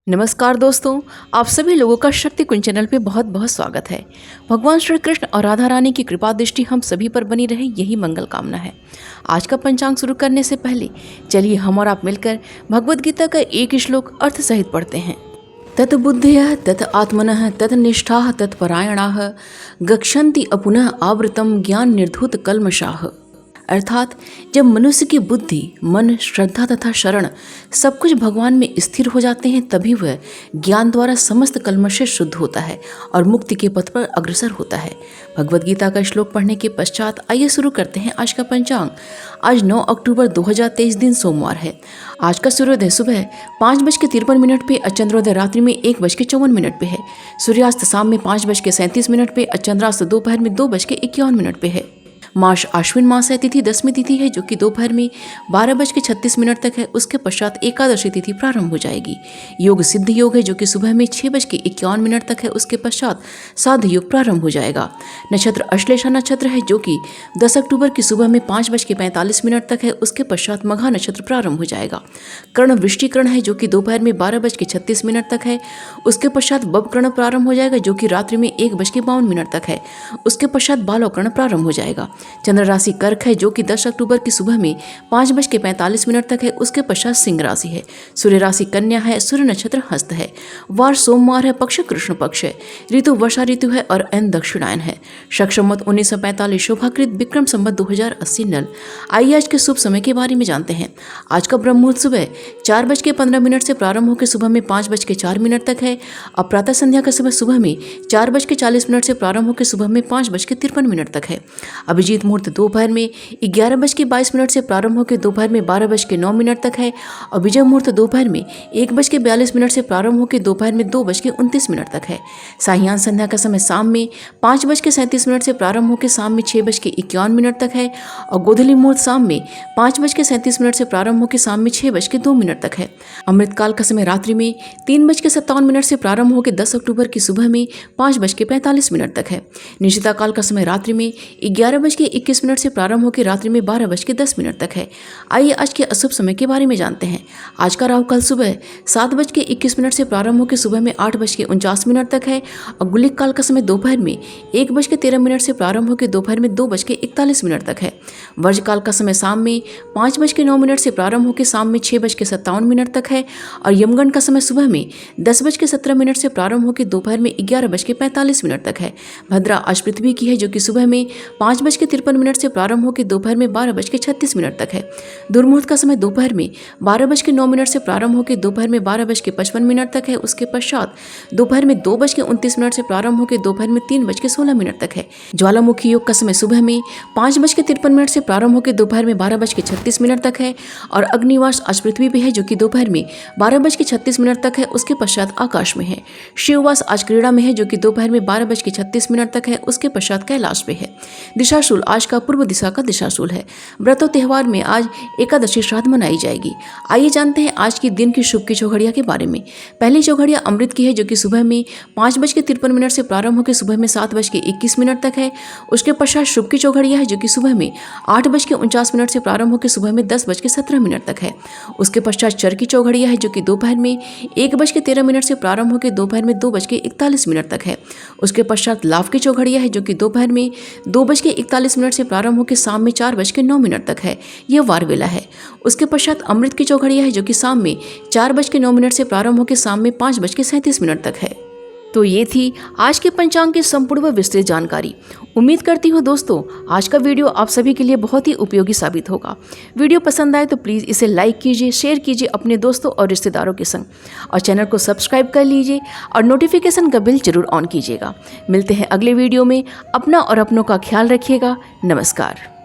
नमस्कार दोस्तों, आप सभी लोगों का शक्ति कुंज चैनल पे बहुत बहुत स्वागत है। भगवान श्री कृष्ण और राधा रानी की कृपा दृष्टि हम सभी पर बनी रहे, यही मंगल कामना है। आज का पंचांग शुरू करने से पहले चलिए हम और आप मिलकर भगवद गीता का एक श्लोक अर्थ सहित पढ़ते हैं। तत् बुद्धयः तत् आत्मनः तत् निष्ठाः तत्परायणाः गच्छन्ति अपुनः आवृतं ज्ञान निर्धूत कल्मषाः। अर्थात जब मनुष्य की बुद्धि, मन, श्रद्धा तथा शरण सब कुछ भगवान में स्थिर हो जाते हैं, तभी वह ज्ञान द्वारा समस्त कल्मश से शुद्ध होता है और मुक्ति के पथ पर अग्रसर होता है। भगवद गीता का श्लोक पढ़ने के पश्चात आइए शुरू करते हैं आज का पंचांग। आज 9 अक्टूबर 2023 दिन सोमवार है। आज का सूर्योदय सुबह 5:53 पे, चंद्रोदय रात्रि में 1:54 पे है। सूर्यास्त शाम में 5:37 पे, चंद्रास्त दोपहर में 2:51 पे है। मार्च आश्विन मास है। तिथि दसवीं तिथि है जो कि दोपहर में 12:36 तक है। उसके पश्चात एकादशी तिथि प्रारंभ हो जाएगी। योग सिद्ध योग है जो कि सुबह में 6:51 तक है। उसके पश्चात साध योग प्रारंभ हो जाएगा। नक्षत्र अश्लेषा नक्षत्र है जो कि 10 अक्टूबर की सुबह में 5:45 तक है। उसके पश्चात मघा नक्षत्र प्रारंभ हो जाएगा। कर्ण वृष्टिकरण है जो कि दोपहर में 12:36 तक है। उसके पश्चात बब कर्ण प्रारंभ हो जाएगा जो कि रात्रि में 1:52 तक है। उसके पश्चात बालव कर्ण प्रारंभ हो जाएगा। चंद्र राशि कर्क है जो कि 10 अक्टूबर की सुबह में 5:45 तक है। उसके पश्चात सिंह राशि है। सूर्य राशि कन्या है। सूर्य नक्षत्र हस्त है। वार सोमवार है। पक्ष कृष्ण पक्ष है। ऋतु वर्षा ऋतु है और एन दक्षिणायन है। शक संवत 1945 शोभाकृत विक्रम संवत 2080 नल। आइए आज के शुभ समय के बारे में जानते हैं। आज का ब्रह्म मुहूर्त सुबह 4:15 से प्रारंभ होकर सुबह में 5:04 तक है। और प्रातः संध्या का समय सुबह में 4:40 से प्रारंभ होकर सुबह में 5:53 तक है। अभिजीत मुहूर्त दोपहर में 11:22 से प्रारंभ होकर दोपहर में 12:09 तक है। और विजय मुहूर्त दोपहर में 1:42 से प्रारंभ होकर दोपहर में 2:29 तक है। साहियान संध्या का समय शाम में 5:37 से प्रारंभ होकर शाम में 6:51 तक है। और गोधूली मुहूर्त शाम में 5:37 से प्रारंभ होकर शाम में 6:02 तक है। अमृतकाल का समय रात्रि में 3:57 से प्रारंभ होकर 10 अक्टूबर की सुबह में 5:45 तक है। निशिता काल का समय रात्रि में 11:21 से प्रारंभ होकर रात्रि में 12:10 तक है। आइए आज के अशुभ समय के बारे में जानते हैं। आज का राहु काल सुबह 7:21 से प्रारंभ होकर सुबह में 8:49 तक है। और गुलिक काल का समय दोपहर में 1:13 से प्रारंभ होकर दोपहर में 2:41 तक है। वर्ज काल का समय शाम में 5:09 से प्रारंभ होकर शाम में 6:57 तक है। और यमगंड का समय सुबह में 10:17 से प्रारंभ होकर दोपहर में 11:45 तक है। भद्रा आज पृथ्वी की है जो कि सुबह में 5:53 से प्रारंभ होकर दोपहर में 12:36 तक है। दुर्मुहूर्त का समय दोपहर में 12:09 से प्रारंभ होकर दोपहर में 12:55 तक है। उसके पश्चात दोपहर में 2:29 से प्रारंभ होकर दोपहर में 3:16 तक है। ज्वालामुखी योग का समय सुबह में 5:53 से प्रारंभ होकर दोपहर में 12:36 तक है। और अग्निवास आज पृथ्वी पे है जो कि दोपहर में 12:36 तक है। उसके पश्चात आकाश में है। शिववास आज क्रीड़ा में है जो कि दोपहर में 12:36 तक है। उसके पश्चात कैलाश पे है। दिशाशूल आज का पूर्व दिशा का दिशाशूल है। व्रतों त्योहार में आज एकादशी श्राद्ध मनाई जाएगी। आइए जानते हैं आज की दिन की शुभ की चौघड़िया के बारे में। पहली चौघड़िया अमृत की है जो कि सुबह में 5:53 से प्रारंभ होकर सुबह में 7:21 तक है। उसके पश्चात शुभ की चौघड़िया है जो कि सुबह में 8:49 से प्रारंभ होकर सुबह में 10:17 तक है। उसके पश्चात चर की चौघड़िया है जो कि दोपहर में 1:13 से प्रारंभ होकर दोपहर में 2:41 तक है। उसके पश्चात लाभ की चौघड़िया है जो कि दोपहर में 2:41 से प्रारंभ होकर शाम में 4:09 तक है। यह वार वेला है। उसके पश्चात अमृत की चौघड़िया है जो कि शाम में 4:09 से प्रारंभ होकर शाम में 5:37 तक है। तो ये थी आज के पंचांग की संपूर्ण व विस्तृत जानकारी। उम्मीद करती हूँ दोस्तों आज का वीडियो आप सभी के लिए बहुत ही उपयोगी साबित होगा। वीडियो पसंद आए तो प्लीज़ इसे लाइक कीजिए, शेयर कीजिए अपने दोस्तों और रिश्तेदारों के संग, और चैनल को सब्सक्राइब कर लीजिए और नोटिफिकेशन का बिल जरूर ऑन कीजिएगा। मिलते हैं अगले वीडियो में। अपना और अपनों का ख्याल रखिएगा। नमस्कार।